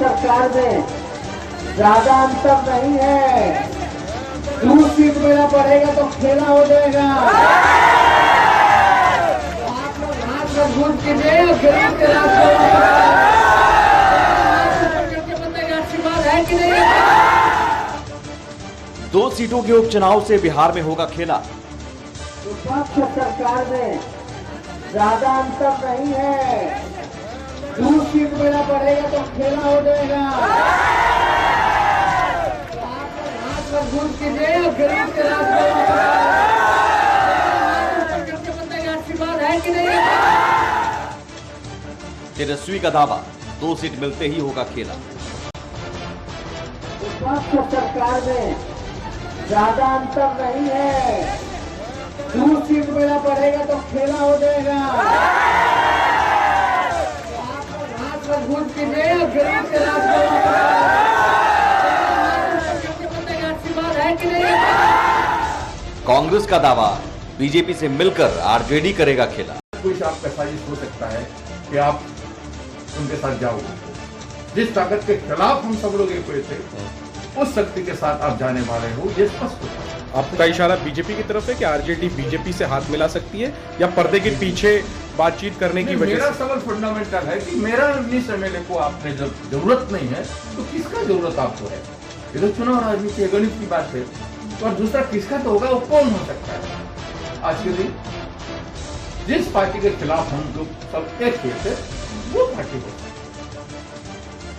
सरकार में ज्यादा अंतर नहीं है। 2 सीट मेरा बढ़ेगा तो खेला हो जाएगा। आप लोग हाथ में घूम कीजिए, गरीब के आशीर्वाद है कि नहीं? 2 सीटों के उपचुनाव से बिहार में होगा खेला। विपक्ष सरकार में ज्यादा अंतर नहीं है। 2 सीट मेरा बढ़ेगा तो खेला हो जाएगा। आप लोग हाथ में घूम कीजिए, गरीब के आशीर्वाद है कि नहीं? तेजस्वी का दावा 2 सीट मिलते ही होगा खेला। विपक्ष सरकार में ज्यादा अंतर नहीं है। 2 सीट मेरा बढ़ेगा तो खेला हो जाएगा। आप लोग हाथ में घूम कीजिए, गरीब के आशीर्वाद है कि नहीं? कांग्रेस का दावा बीजेपी से मिलकर आरजेडी करेगा खेला। कुछ आपका साजिश हो सकता है कि आप उनके साथ जाओगे। जिस ताकत के खिलाफ हम सब लोग एक हुए थे, उस शक्ति के साथ आप जाने वाले हो, ये स्पष्ट होता है। आपका इशारा बीजेपी की तरफ है कि आरजेडी बीजेपी से हाथ मिला सकती है या पर्दे के पीछे बातचीत करने की वजह से? मेरा सवाल फंडामेंटल है कि मेरा 19 एमएलए को आपने जब जरूरत नहीं है तो किसका जरूरत आपको है? ये तो चुनाव राजनीति गणित की बात है। और दूसरा किसका तो होगा, वो कौन हो सकता है? आज के दिन जिस पार्टी के खिलाफ हम लोग सब एक हुए थे, वो पार्टी हो।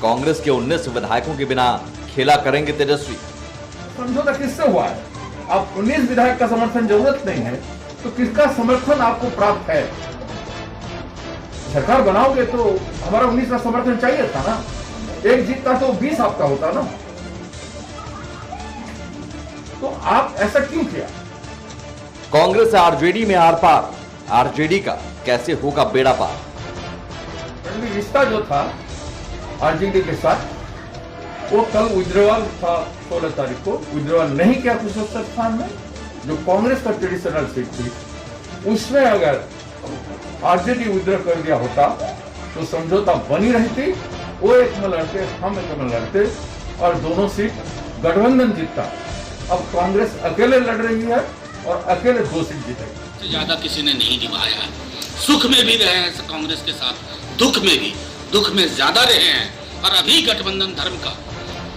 कांग्रेस के 19 विधायकों के बिना खेला करेंगे तेजस्वी। समझौता किससे हुआ है? आप 19 विधायक का समर्थन जरूरत नहीं है तो किसका समर्थन आपको प्राप्त है? सरकार बनाओगे तो हमारा 19 का समर्थन चाहिए था ना। एक जीतता तो 20 आपका होता ना। तो आप ऐसा क्यों किया? कांग्रेस आरजेडी में आर पार, आरजेडी का कैसे होगा बेड़ा पार? रिश्ता जो था आरजेडी के साथ, वो कल विड्रॉल था 16 तारीख को। विड्रॉल नहीं किया कुछ स्थान में, जो कांग्रेस का ट्रेडिशनल सीट थी, उसमें अगर आरजेडी विड्रॉ कर दिया होता तो समझौता बनी रहती। वो एक में लड़ते, हम एक में लड़ते और दोनों सीट गठबंधन जीतता। अब कांग्रेस अकेले लड़ रही है और अकेले 2 सीट जीतेगी। ज्यादा किसी ने नहीं निभाया है। सुख में भी रहे हैं कांग्रेस के साथ, दुख में भी, दुख में ज्यादा रहे हैं। और अभी गठबंधन धर्म का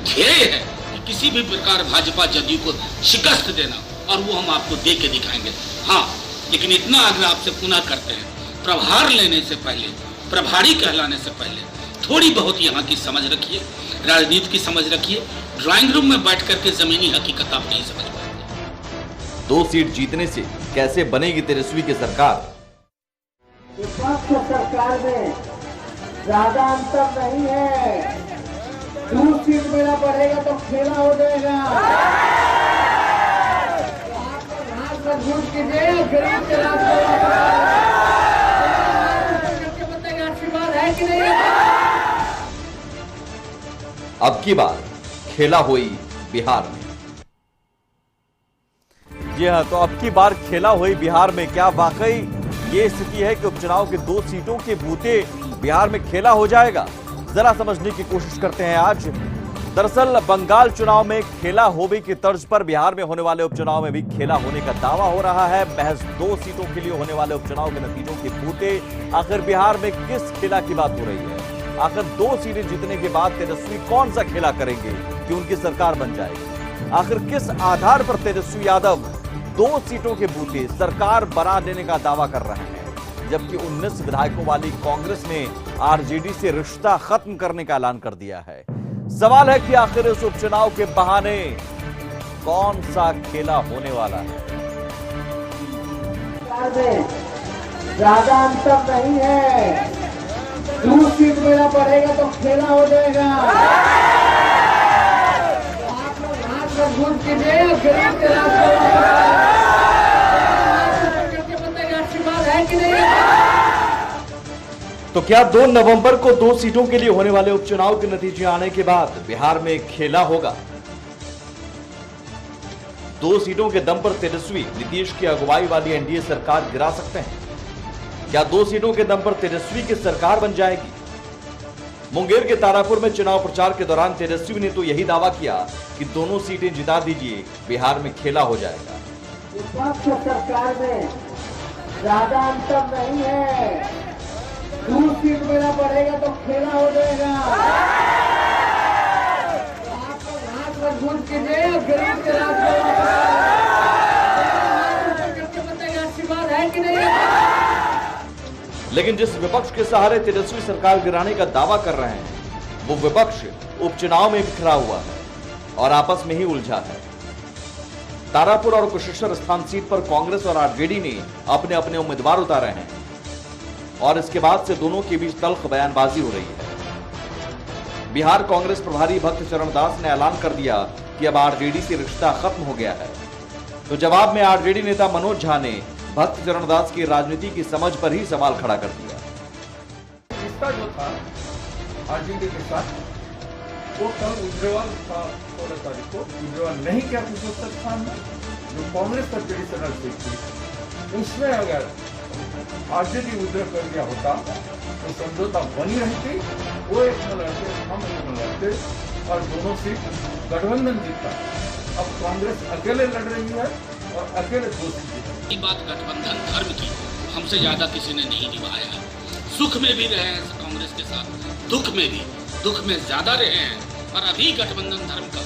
ध्येय है कि किसी भी प्रकार भाजपा जदयू को शिकस्त देना, और वो हम आपको दे के दिखाएंगे। हाँ, लेकिन इतना आग्रह आपसे पुनः करते हैं, प्रभार लेने से पहले, प्रभारी कहलाने से पहले थोड़ी बहुत यहाँ की समझ रखिए, राजनीति की समझ रखिए। ड्राइंग रूम में बैठ करके जमीनी हकीकत आप नहीं समझ पाएंगे। 2 सीट जीतने से कैसे बनेगी तेजस्वी की सरकार? विपक्ष सरकार में ज्यादा अंतर नहीं है। 2 सीट मेरा बढ़ेगा तो खेला हो जाएगा। आप लोग हाथ में घूम कीजिए, गरीब के आशीर्वाद है कि नहीं? अब की बार खेला हुई बिहार में। जी हाँ, तो अब की बार खेला हुई बिहार में। क्या वाकई ये स्थिति है कि उपचुनाव के 2 सीटों के बूते बिहार में खेला हो जाएगा? जरा समझने की कोशिश करते हैं आज। दरअसल बंगाल चुनाव में खेला होबी की तर्ज पर बिहार में होने वाले उपचुनाव में भी खेला होने का दावा हो रहा है। महज 2 सीटों के लिए होने वाले उपचुनाव के नतीजों के बूते आखिर बिहार में किस खेला की बात हो रही है? आखिर 2 सीटें जीतने के बाद तेजस्वी कौन सा खेला करेंगे कि उनकी सरकार बन जाएगी? आखिर किस आधार पर तेजस्वी यादव 2 सीटों के बूते सरकार बना देने का दावा कर रहे हैं, जबकि 19 विधायकों वाली कांग्रेस ने आरजेडी से रिश्ता खत्म करने का ऐलान कर दिया है? सवाल है कि आखिर इस उपचुनाव के बहाने कौन सा खेला होने वाला है? ज्यादा अंतर नहीं है। 2 सीट मेरा बढ़ेगा तो खेला हो जाएगा। आप लोग हाथ में घूम कीजिए, गरीब के आशीर्वाद है कि नहीं? तो क्या 2 नवंबर को 2 सीटों के लिए होने वाले उपचुनाव के नतीजे आने के बाद बिहार में खेला होगा? 2 सीटों के दम पर तेजस्वी नीतीश की अगुवाई वाली एनडीए सरकार गिरा सकते हैं? क्या 2 सीटों के दम पर तेजस्वी की सरकार बन जाएगी? मुंगेर के तारापुर में चुनाव प्रचार के दौरान तेजस्वी ने तो यही दावा किया कि दोनों सीटें जिता दीजिए, बिहार में खेला हो जाएगा। विपक्ष सरकार में ज्यादा अंतर नहीं है, 2 सीट मेरा बढ़ेगा तो खेला हो जाएगा। हाथ मजबूत कीजिए, गरीब के राज आशीर्वाद है कि नहीं? लेकिन जिस विपक्ष के सहारे तेजस्वी सरकार गिराने का दावा कर रहे हैं, वो विपक्ष उपचुनाव में बिखरा हुआ है और आपस में ही उलझा है। तारापुर और कुशेश्वर स्थान सीट पर कांग्रेस और आरजेडी ने अपने अपने उम्मीदवार उतारे हैं और इसके बाद से दोनों के बीच तल्ख बयानबाजी हो रही है। बिहार कांग्रेस प्रभारी भक्त चरण दास ने ऐलान कर दिया कि अब आरजेडी से रिश्ता खत्म हो गया है। तो जवाब में आरजेडी नेता मनोज झा ने भक्त चरण दास की राजनीति की समझ पर ही सवाल खड़ा कर दिया। रिश्ता जो था आरजेडी के साथ, वो कल उज्जवल था 16 तारीख को। उज्जवल नहीं किया कुशेश्वर स्थान में, जो कांग्रेस का ट्रेडिशनल सीट थी, उसमें अगर आरजेडी विद्रोह कर दिया होता तो समझौता बनी रहती, वो एक में लड़ते, हम एक में लड़ते और दोनों सीट गठबंधन जीतता। अब कांग्रेस अकेले लड़ रही है और अकेले 2 सीट जीत। ये बात गठबंधन धर्म की हमसे ज्यादा किसी ने नहीं निभाया। सुख में भी रहे हैं कांग्रेस के साथ, दुख में ज्यादा रहे हैं। और अभी गठबंधन धर्म का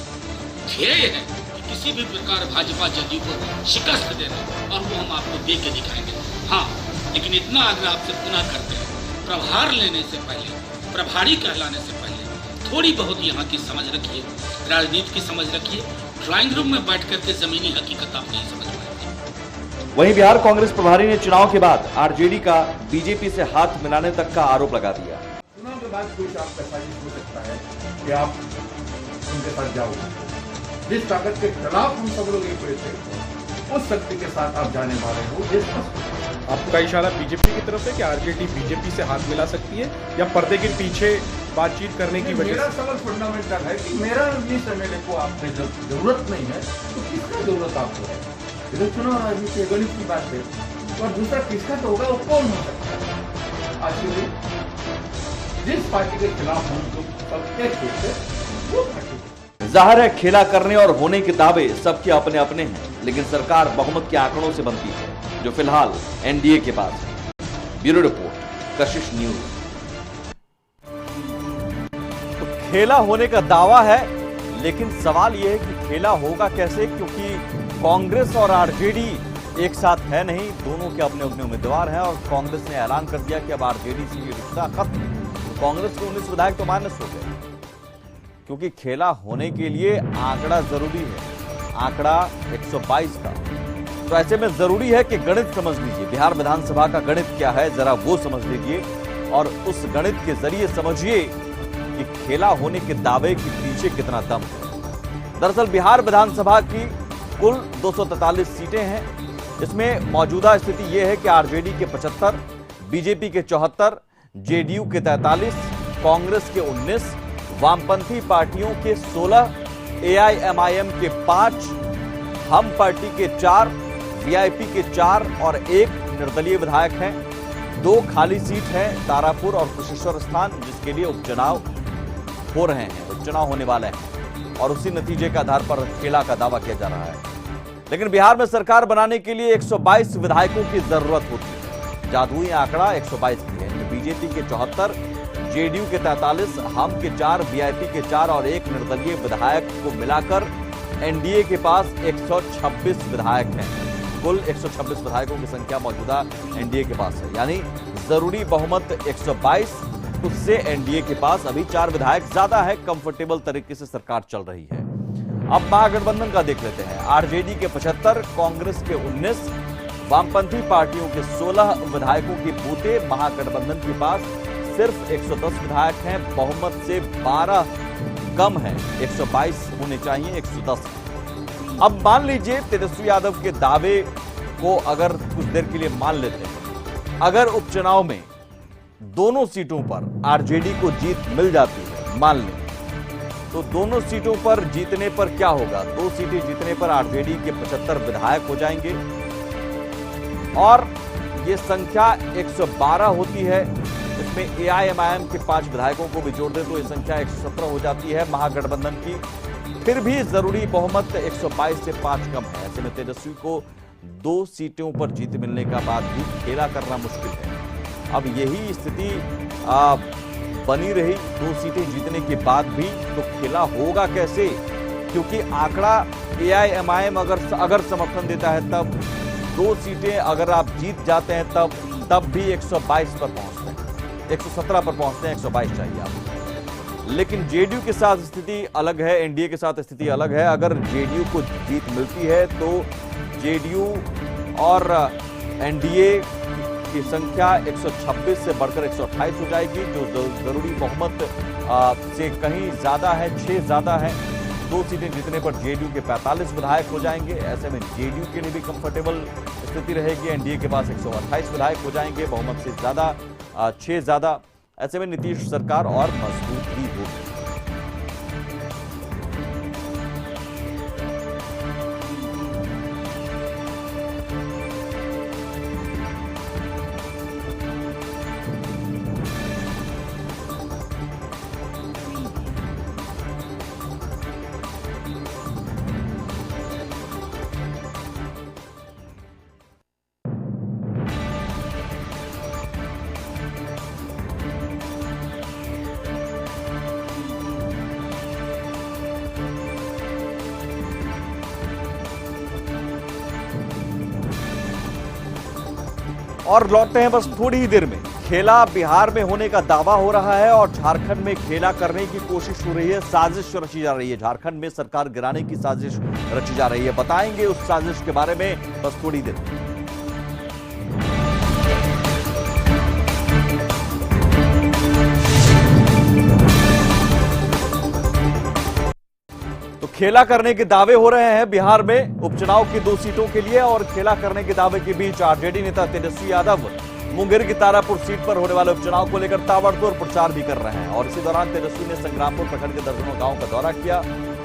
ध्येय है कि किसी भी प्रकार भाजपा जदयू को शिकस्त देना, और वो हम आपको दे के दिखाएंगे। हाँ, लेकिन इतना आग्रह आपसे पुनः करते हैं, प्रभार लेने से पहले, प्रभारी कहलाने से पहले थोड़ी बहुत यहाँ की समझ रखिए, राजनीति की समझ रखिए। ड्राइंग रूम में बैठ करके जमीनी हकीकत आप नहीं समझ पाएंगे। वहीं बिहार कांग्रेस प्रभारी ने चुनाव के बाद आरजेडी का बीजेपी से हाथ मिलाने तक का आरोप लगा दिया। चुनाव के बाद कोई आपका साजिश हो सकता है कि आप उनके साथ जाओगे। जिस ताकत के खिलाफ हम सब लोग एक थे, उस शक्ति के साथ आप जाने वाले हो, ये स्पष्ट। आपका इशारा बीजेपी की तरफ है कि आरजेडी बीजेपी से हाथ मिला सकती है, या पर्दे के पीछे बातचीत करने की वजह से? मेरा सवाल फंडामेंटल है कि मेरा 19 एमएलए को आपने जब जरूरत नहीं है तो किसका जरूरत आपको है? ये चुनाव राजनीति गणित की बात है, और दूसरा किसका तो होगा, वो कौन हो सकता है? आज के दिन जिस पार्टी के खिलाफ हम लोग सब एक थे, वो पार्टी। जाहिर है खेला करने और होने के दावे सबके अपने अपने हैं, लेकिन सरकार बहुमत के आंकड़ों से बनती है, जो फिलहाल एनडीए के पास है। ब्यूरो रिपोर्ट, कशिश न्यूज। तो खेला होने का दावा है, लेकिन सवाल यह है कि खेला होगा कैसे, क्योंकि कांग्रेस और आरजेडी एक साथ है नहीं, दोनों के अपने अपने उम्मीदवार हैं और कांग्रेस ने ऐलान कर दिया कि अब आरजेडी से ये रिश्ता खत्म। तो कांग्रेस के 19 विधायक तो माइनस हो गए, क्योंकि खेला होने के लिए आंकड़ा जरूरी है, आंकड़ा 122 का। तो ऐसे में जरूरी है कि गणित समझ लीजिए, बिहार विधानसभा का गणित क्या है, जरा वो समझ लीजिए और उस गणित के जरिए समझिए कि खेला होने के दावे के पीछे कितना दम है। दरअसल बिहार विधानसभा की कुल 243 सीटें हैं। इसमें मौजूदा स्थिति यह है कि आरजेडी के 75, बीजेपी के 74, जेडीयू के 43, कांग्रेस के 19, वामपंथी पार्टियों के 16, एआईएमआईएम के 5, हम पार्टी के 4, वीआईपी के 4 और 1 निर्दलीय विधायक हैं। 2 खाली सीट है, तारापुर और कुशेश्वर स्थान, जिसके लिए उपचुनाव हो रहे हैं, उपचुनाव होने वाले हैं और उसी नतीजे के आधार पर खेला का दावा किया जा रहा है। लेकिन बिहार में सरकार बनाने के लिए 122 विधायकों की जरूरत होती है। जादुई आंकड़ा 122 की है। बीजेपी के 74, जेडीयू के 43, हम के 4, वीआईपी के 4 और 1 निर्दलीय विधायक को मिलाकर एनडीए के पास 126 विधायक हैं। कुल 126 विधायकों की संख्या मौजूदा एनडीए के पास है, यानी जरूरी बहुमत 122, उससे एनडीए के पास अभी 4 विधायक ज्यादा है। कंफर्टेबल तरीके से सरकार चल रही है। अब महागठबंधन का देख लेते हैं। आरजेडी के 75, कांग्रेस के 19, वामपंथी पार्टियों के 16 विधायकों की बूते। महागठबंधन के पास सिर्फ 110 विधायक हैं, बहुमत से 12 कम है, 122 होने चाहिए, 110। अब मान लीजिए तेजस्वी यादव के दावे को अगर कुछ देर के लिए मान लेते हैं, अगर उपचुनाव में दोनों सीटों पर आरजेडी को जीत मिल जाती है, मान लें, तो दोनों सीटों पर जीतने पर क्या होगा? 2 सीटें जीतने पर आरजेडी के 75 विधायक हो जाएंगे और ये संख्या 112 होती है इसमें एआईएमआईएम के 5 विधायकों को भी जोड़ दे तो ये संख्या 117 हो जाती है महागठबंधन की। फिर भी जरूरी बहुमत 122 से 5 कम है। ऐसे में तेजस्वी को 2 सीटों पर जीत मिलने का बाद भी खेला करना मुश्किल है। अब यही स्थिति बनी रही 2 सीटें जीतने के बाद भी, तो खेला होगा कैसे? क्योंकि आंकड़ा एआईएमआईएम अगर समर्थन देता है तब 2 सीटें अगर आप जीत जाते हैं तब भी 122 पर पहुंचते हैं, 117 पर पहुंचते हैं, 122 चाहिए आपको। लेकिन जेडीयू के साथ स्थिति अलग है, एनडीए के साथ स्थिति अलग है। अगर जेडीयू को जीत मिलती है तो जेडीयू और एनडीए की संख्या 126 से बढ़कर 128 हो जाएगी, जो जरूरी बहुमत से कहीं ज्यादा है, 6 ज्यादा है। 2 सीटें जीतने पर जेडीयू के 45 विधायक हो जाएंगे। ऐसे में जेडीयू के लिए भी कंफर्टेबल स्थिति रहेगी। एनडीए के पास 128 विधायक हो जाएंगे, बहुमत से ज्यादा 6 ज्यादा। ऐसे में नीतीश सरकार और मजबूत भी होगी। और लौटते हैं बस थोड़ी ही देर में। खेला बिहार में होने का दावा हो रहा है और झारखंड में खेला करने की कोशिश हो रही है, साजिश रची जा रही है। झारखंड में सरकार गिराने की साजिश रची जा रही है। बताएंगे उस साजिश के बारे में बस थोड़ी देर में। खेला करने के दावे हो रहे हैं बिहार में उपचुनाव की 2 सीटों के लिए। और खेला करने के दावे के बीच आरजेडी नेता तेजस्वी यादव मुंगेर की तारापुर सीट पर होने वाले उपचुनाव को लेकर ताबड़तोड़ प्रचार भी कर रहे हैं। और इसी दौरान तेजस्वी ने संग्रामपुर प्रखंड के दर्जनों गांव का दौरा किया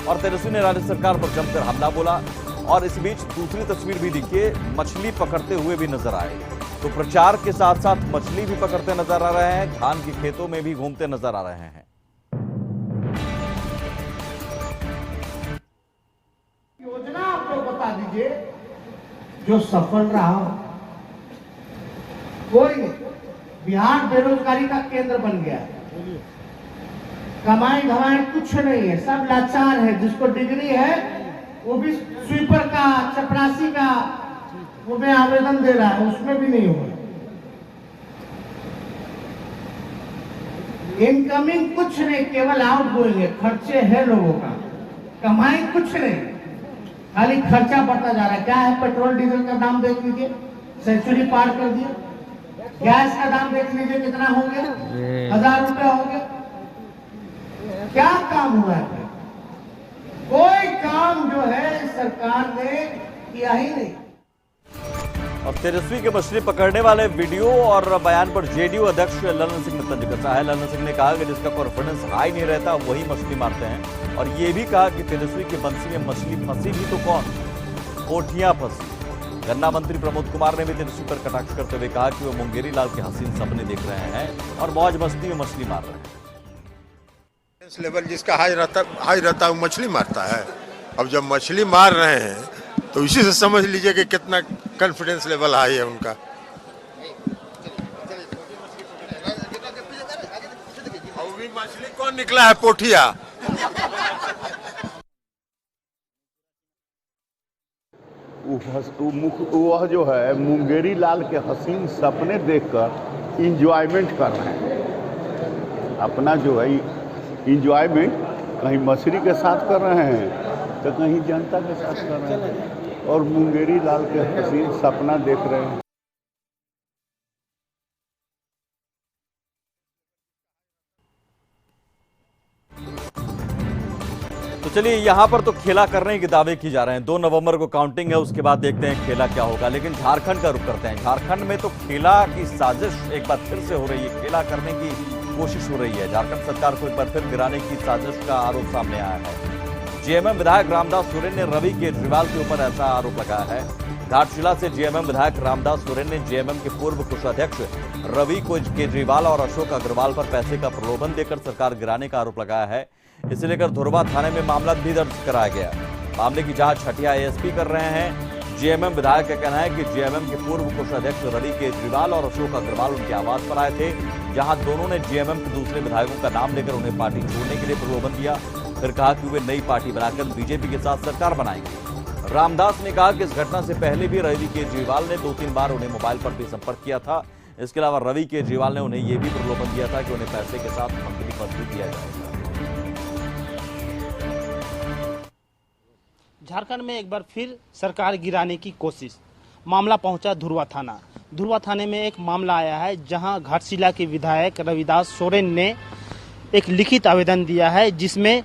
और तेजस्वी ने राज्य सरकार पर जमकर हमला बोला। और इस बीच दूसरी तस्वीर भी दिखी, मछली पकड़ते हुए भी नजर आए। तो प्रचार के साथ साथ मछली भी पकड़ते नजर आ रहे हैं, धान के खेतों में भी घूमते नजर आ रहे हैं। योजना आप लोग बता दीजिए जो सफल रहा हो। कोई बिहार बेरोजगारी का केंद्र बन गया, कमाई धमाई कुछ नहीं है, सब लाचार है। जिसको डिग्री है वो भी स्वीपर का, चपरासी का वो में आवेदन दे रहा है, उसमें भी नहीं हुआ। इनकमिंग कुछ नहीं, केवल आउट गोइंग है, खर्चे है लोगों का, कमाई कुछ नहीं, खाली खर्चा बढ़ता जा रहा है। क्या है, पेट्रोल डीजल का दाम देख लीजिए, सेंचुरी पार कर दिया। गैस का दाम देख लीजिए कितना हो गया, 1000 रुपया हो गया। क्या काम हुआ है? कोई काम जो है सरकार ने किया ही नहीं। और तेजस्वी के मछली पकड़ने वाले वीडियो और बयान पर जेडीयू अध्यक्ष ललन सिंह ने तंज कसा है। ललन सिंह ने कहा कि जिसका कॉन्फिडेंस हाई नहीं रहता वही मछली मारते हैं। और ये भी कहा कि तेजस्वी की बंसी में मछली फंसी भी तो कौन, पोठियां फंसी। गन्ना मंत्री प्रमोद कुमार ने भी तेजस्वी पर कटाक्ष करते हुए कहा कि वो मुंगेरी लाल के हसीन सपने देख रहे हैं और मौज मस्ती में मछली मार रहे हैं। लेवल जिसका हाई रहता है वो मछली मारता है। अब जब मछली मार रहे हैं तो इसी से समझ लीजिए कि कितना कॉन्फिडेंस लेवल हाई है उनका। और भी मछली कौन निकला है, पोठिया। वह जो है मुंगेरी लाल के हसीन सपने देखकर इंजॉयमेंट कर रहे हैं। अपना जो है इंजॉयमेंट कहीं मछली के साथ कर रहे हैं तो कहीं जनता के साथ कर रहे हैं और मुंगेरी लाल के हसीन सपना देख रहे हैं। तो चलिए, यहां पर तो खेला करने के दावे की जा रहे हैं। 2 नवंबर को काउंटिंग है, उसके बाद देखते हैं खेला क्या होगा। लेकिन झारखंड का रुख करते हैं। झारखंड में तो खेला की साजिश एक बार फिर से हो रही है, खेला करने की कोशिश हो रही है। झारखंड सरकार को एक बार फिर गिराने की साजिश का आरोप सामने आया है। जेएमएम विधायक रामदास सोरेन ने रवि केजरीवाल के ऊपर ऐसा आरोप लगाया है घाटशिला से जेएमएम विधायक रामदास सोरेन ने जेएमएम के पूर्व कोषाध्यक्ष रवि केजरीवाल और अशोक अग्रवाल पर पैसे का प्रलोभन देकर सरकार गिराने का आरोप लगाया है। इसे लेकर धुरवा थाने में मामला भी दर्ज कराया गया। मामले की जांच हटिया एएसपी कर रहे हैं। जेएमएम विधायक का कहना है कि जेएमएम के पूर्व कोषाध्यक्ष रवि केजरीवाल और अशोक अग्रवाल उनके आवास पर आए थे, जहां दोनों ने जेएमएम के दूसरे विधायकों का नाम लेकर उन्हें पार्टी छोड़ने के लिए प्रलोभन दिया। फिर कहा कि वे नई पार्टी बनाकर बीजेपी के साथ सरकार बनाएंगे। रामदास ने कहा कि इस घटना से पहले भी रवि केजरीवाल ने 2-3 बार उन्हें मोबाइल पर भी संपर्क किया था। इसके अलावा रवि केजरीवाल ने उन्हें यह भी प्रलोभन दिया था कि उन्हें पैसे के साथ मंत्री पद भी दिया जाएगा। झारखंड में एक बार फिर सरकार गिराने की कोशिश, मामला पहुंचा धुरवा थाना। धुरवा थाने में एक मामला आया है जहां घाटशिला के विधायक रविदास सोरेन ने एक लिखित आवेदन दिया है, जिसमें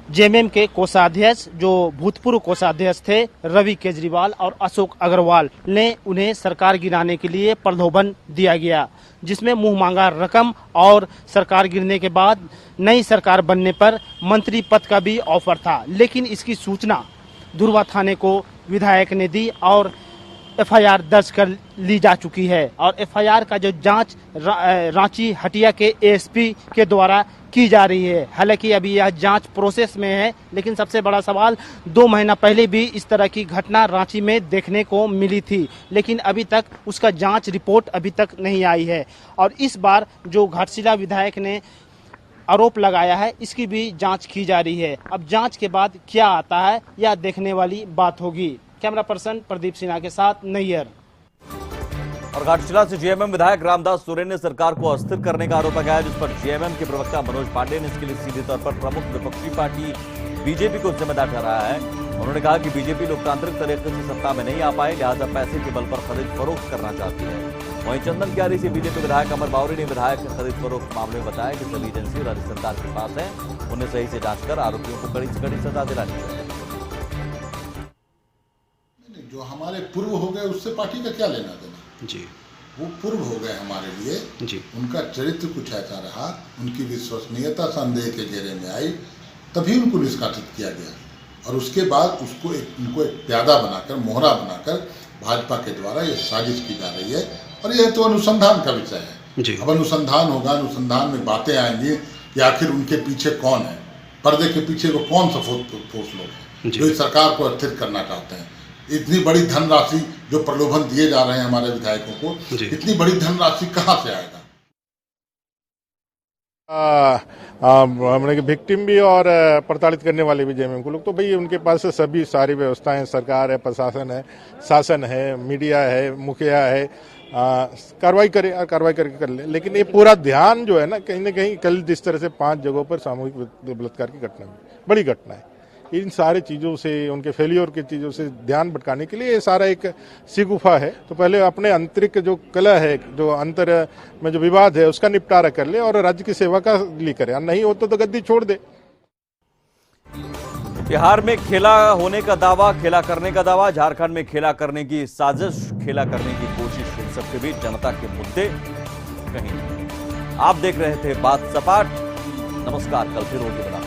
जेएमएम के कोषाध्यक्ष जो भूतपूर्व कोषाध्यक्ष थे रवि केजरीवाल और अशोक अग्रवाल ने उन्हें सरकार गिराने के लिए प्रलोभन दिया गया, जिसमें मुंह मांगा रकम और सरकार गिरने के बाद नई सरकार बनने पर मंत्री पद का भी ऑफर था। लेकिन इसकी सूचना धुरवा थाने को विधायक ने दी और एफआईआर दर्ज कर ली जा चुकी है और एफआईआर का जो जांच रांची हटिया के एएसपी के द्वारा की जा रही है। हालांकि अभी यह जांच प्रोसेस में है, लेकिन सबसे बड़ा सवाल 2 महीना पहले भी इस तरह की घटना रांची में देखने को मिली थी, लेकिन अभी तक उसका जांच रिपोर्ट अभी तक नहीं आई है। और इस बार जो घाटशिला विधायक ने आरोप लगाया है, इसकी भी जांच की जा रही है। अब जांच के बाद क्या आता है यह देखने वाली बात होगी। कैमरा पर्सन प्रदीप सिन्हा के साथ नैयर। और घाटशिला से जेएमएम विधायक रामदास सोरेन ने सरकार को अस्थिर करने का आरोप लगाया, जिस पर जेएमएम के प्रवक्ता मनोज पांडे ने इसके लिए सीधे तौर पर प्रमुख विपक्षी पार्टी बीजेपी को जिम्मेदार ठहराया है। उन्होंने कहा कि बीजेपी लोकतांत्रिक तरीके से सत्ता में नहीं आ पाए, लिहाजा पैसे के बल पर खरीद फरोख्त करना चाहती है। वहीं चंदन क्यारी से बीजेपी विधायक अमर बावरी ने विधायक के खरीद फरोख्त मामले में बताया कि सभी एजेंसी राज्य सरकार के पास है, उन्हें सही से जांच कर आरोपियों को कड़ी से कड़ी सजा दिलानी चाहिए। जो हमारे पूर्व हो गए उससे पार्टी का क्या लेना देना जी, वो पूर्व हो गए हमारे लिए जी। उनका चरित्र कुछ ऐसा रहा, उनकी विश्वसनीयता संदेह के घेरे में आई, तभी उनको निष्कासित किया गया और उसके बाद उनको एक प्यादा बनाकर, मोहरा बनाकर भाजपा के द्वारा ये साजिश की जा रही है। और यह तो अनुसंधान का विषय है जी। अब अनुसंधान होगा, अनुसंधान में बातें आएंगी कि आखिर उनके पीछे कौन है, पर्दे के पीछे वो कौन सा ठोस लोग हैं जो इस सरकार को अस्थिर करना चाहते हैं। इतनी बड़ी धनराशि जो प्रलोभन दिए जा रहे हैं हमारे विधायकों को, इतनी बड़ी धनराशि कहाँ से आएगा? हमने विक्टिम भी और प्रताड़ित करने वाले भी जेएमएम को लोग, तो भाई उनके पास सभी सारी व्यवस्थाएं, सरकार है, प्रशासन है, शासन है, मीडिया है, मुखिया है, कार्रवाई करे और कार्रवाई करके कर ले। लेकिन ये पूरा ध्यान जो है ना कहीं कल जिस तरह से 5 जगहों पर सामूहिक बलात्कार की घटना, बड़ी घटना है, इन सारी चीज़ों से, उनके फेलियर की चीज़ों से ध्यान भटकाने के लिए ये सारा एक सिगुफा है। तो पहले अपने आंतरिक जो कला है, जो अंतर में जो विवाद है, उसका निपटारा कर ले और राज्य की सेवा का लिए करे, और नहीं हो तो गद्दी छोड़ दे। बिहार में खेला होने का दावा, खेला करने का दावा, झारखंड में खेला करने की साजिश, खेला करने की कोशिश, इन सबके बीच जनता के मुद्दे कहीं। आप देख रहे थे बात सपाट। नमस्कार, कल फिर होगी।